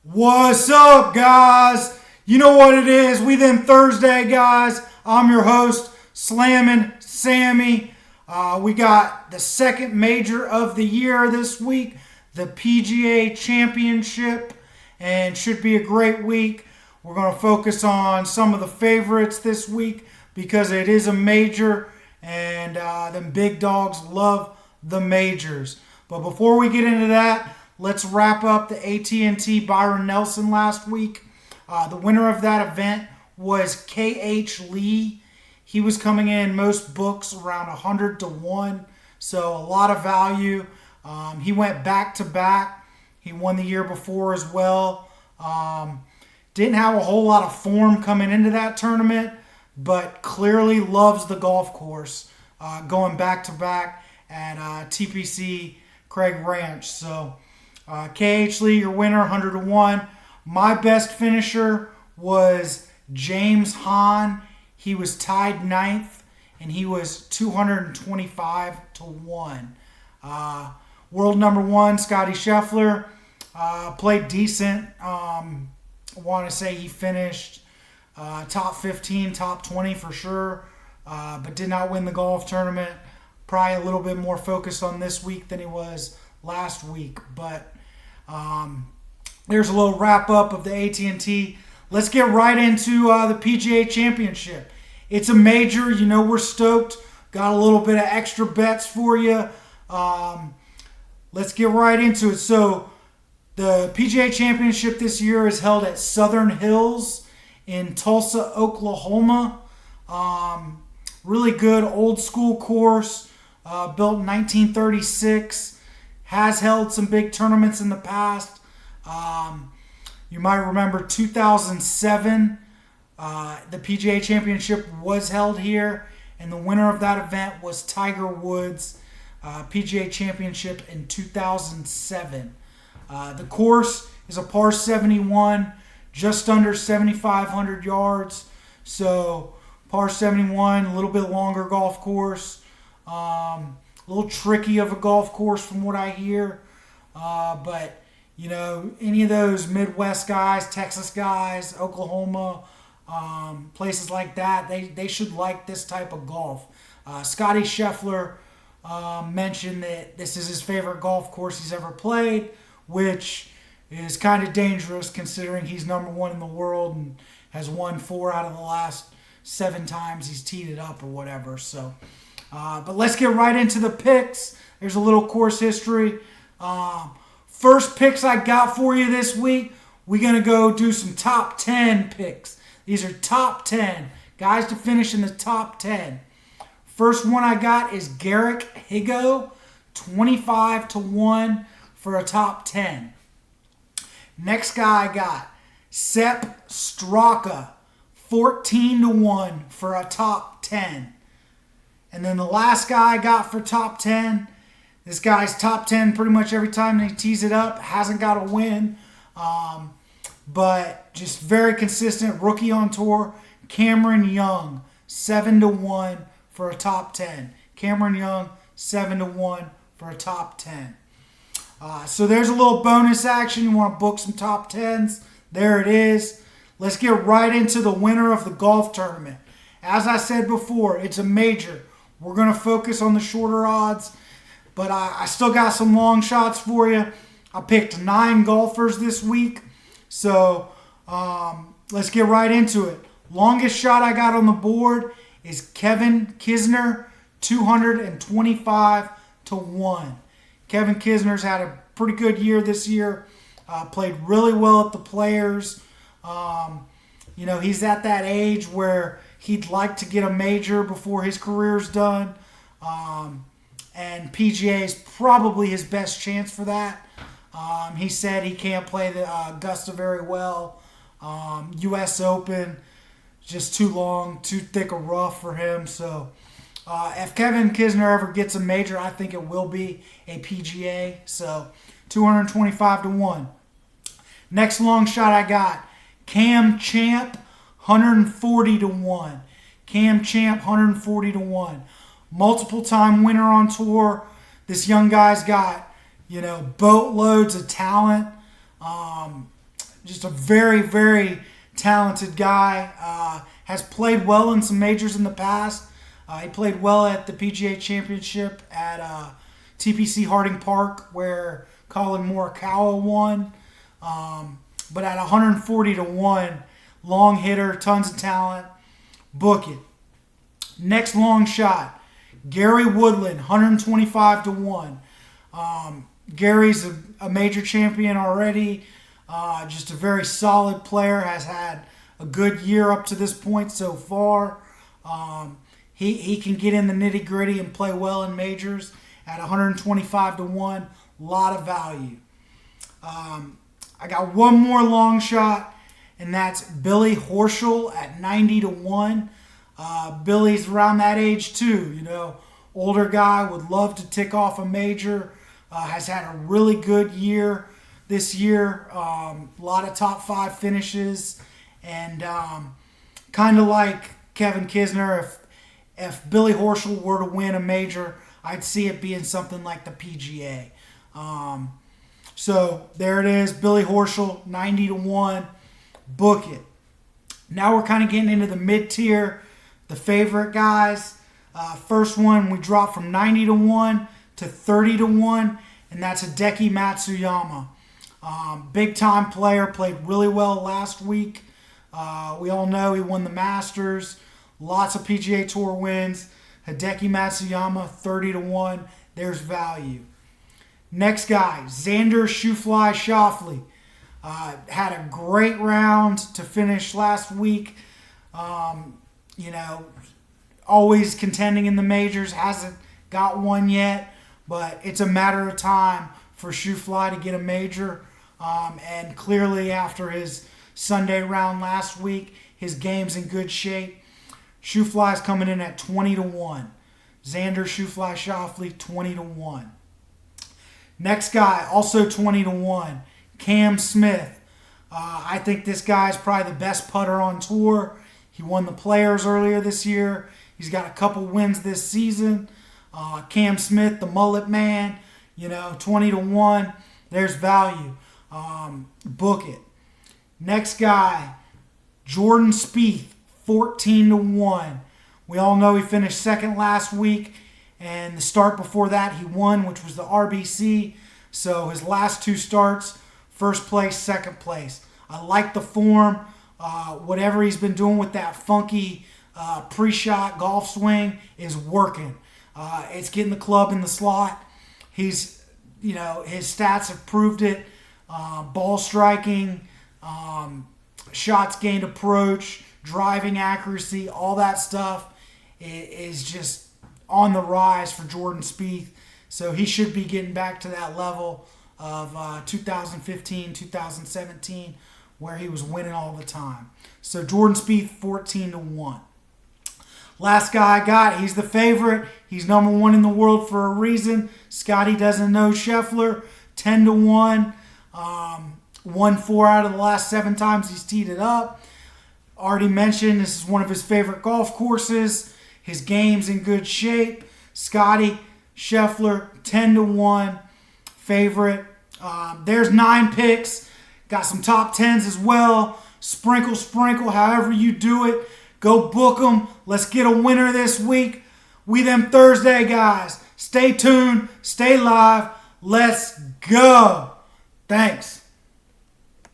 What's up, guys? You know what it is. We them Thursday, guys. I'm your host, Slammin Sammy. We got the second major of the year this week, the PGA Championship, and should be a great week. We're going to focus on some of the favorites this week because it is a major, and them big dogs love the majors. But before we get into that, let's wrap up the AT&T Byron Nelson last week. The winner of that event was K.H. Lee. He was coming in most books around 100 to 1, so a lot of value. He went back to back. He won the year before as well. Didn't have a whole lot of form coming into that tournament, but clearly loves the golf course, going back to back at TPC Craig Ranch. So K.H. Lee, your winner, 100 to 1. My best finisher was James Hahn. He was tied ninth, and he was 225 to 1. World number one, Scotty Scheffler, played decent. I want to say he finished top 15, top 20 for sure, but did not win the golf tournament. Probably a little bit more focused on this week than he was last week. But there's a little wrap-up of the AT&T. Let's get right into the PGA Championship. It's a major. You know we're stoked. Got a little bit of extra bets for you. Let's get right into it. So the PGA Championship this year is held at Southern Hills in Tulsa, Oklahoma. Really good old-school course. Built in 1936. Has held some big tournaments in the past. You might remember 2007, the PGA Championship was held here, and the winner of that event was Tiger Woods, PGA Championship in 2007. The course is a par 71, just under 7,500 yards. So par 71, a little bit longer golf course. A little tricky of a golf course from what I hear. But, you know, any of those Midwest guys, Texas guys, Oklahoma, places like that, they should like this type of golf. Scotty Scheffler mentioned that this is his favorite golf course he's ever played, which is kind of dangerous considering he's number one in the world and has won 4 out of the last 7 times he's teed it up or whatever. So, but let's get right into the picks. There's a little course history. First picks I got for you this week, we're going to go do some top 10 picks. These are top 10. Guys to finish in the top 10. First one I got is Garrick Higgo, 25 to 1 for a top 10. Next guy I got, Sepp Straka, 14 to 1 for a top 10. And then the last guy I got for top 10, this guy's top 10 pretty much every time he tees it up. Hasn't got a win, but just very consistent. Rookie on tour, Cameron Young, 7 to 1 for a top 10. Cameron Young, 7 to 1 for a top 10. So there's a little bonus action. You want to book some top 10s? There it is. Let's get right into the winner of the golf tournament. As I said before, it's a major. We're going to focus on the shorter odds, but I still got some long shots for you. I picked 9 golfers this week, so let's get right into it. Longest shot I got on the board is Kevin Kisner, 225 to 1. Kevin Kisner's had a pretty good year this year. Played really well at the Players. You know, he's at that age where he'd like to get a major before his career's done. And PGA is probably his best chance for that. He said he can't play the Augusta very well. U.S. Open, just too long, too thick a rough for him. So if Kevin Kisner ever gets a major, I think it will be a PGA. So 225 to 1. Next long shot I got, Cam Champ, 140 to 1. Cam Champ, 140 to 1. Multiple time winner on tour. This young guy's got, boatloads of talent. just a very, very talented guy. Has played well in some majors in the past. He played well at the PGA Championship at TPC Harding Park, where Colin Morikawa won. But at 140-1, long hitter, tons of talent. Book it. Next long shot, Gary Woodland, 125-1. Gary's a major champion already. Just a very solid player. Has had a good year up to this point so far. He can get in the nitty gritty and play well in majors at 125-1. A lot of value. I got one more long shot, and that's Billy Horschel at 90-1. Billy's around that age too. Older guy, would love to tick off a major. Has had a really good year this year. A lot of top 5 finishes, and kind of like Kevin Kisner, if Billy Horschel were to win a major, I'd see it being something like the PGA. So there it is, Billy Horschel, 90-1. Book it. Now we're kind of getting into the mid-tier, the favorite guys. First one, we dropped from 90-1 to 30-1, and that's Hideki Matsuyama. Big time player, played really well last week. We all know he won the Masters, lots of PGA Tour wins. Hideki Matsuyama, 30-1. There's value. Next guy, Xander Schauffele. Had a great round to finish last week. Always contending in the majors. Hasn't got one yet, but it's a matter of time for Schauffele to get a major. And clearly after his Sunday round last week, his game's in good shape. Schauffele's coming in at 20-1. Xander Schauffele, 20-1. Next guy, also 20-1. Cam Smith. I think this guy's probably the best putter on tour. He won the Players earlier this year. He's got a couple wins this season. Cam Smith, the mullet man, 20-1. There's value. Book it. Next guy, Jordan Spieth, 14-1. We all know he finished second last week, and the start before that he won, which was the RBC. So his last 2 starts, first place, second place. I like the form. Whatever he's been doing with that funky pre-shot golf swing is working. It's getting the club in the slot. His stats have proved it. Ball striking, shots gained approach, driving accuracy, all that stuff is just on the rise for Jordan Spieth. So he should be getting back to that level of 2015, 2017, where he was winning all the time. So Jordan Spieth, 14-1. Last guy I got, he's the favorite. He's number 1 in the world for a reason. Scotty doesn't know Scheffler, 10-1. Won 4 out of the last 7 times he's teed it up. Already mentioned, this is one of his favorite golf courses. His game's in good shape. Scotty Scheffler, 10-1 favorite. There's 9 picks. Got some top 10s as well. Sprinkle, however you do it. Go book them. Let's get a winner this week. We them Thursday guys. Stay tuned. Stay live. Let's go. Thanks.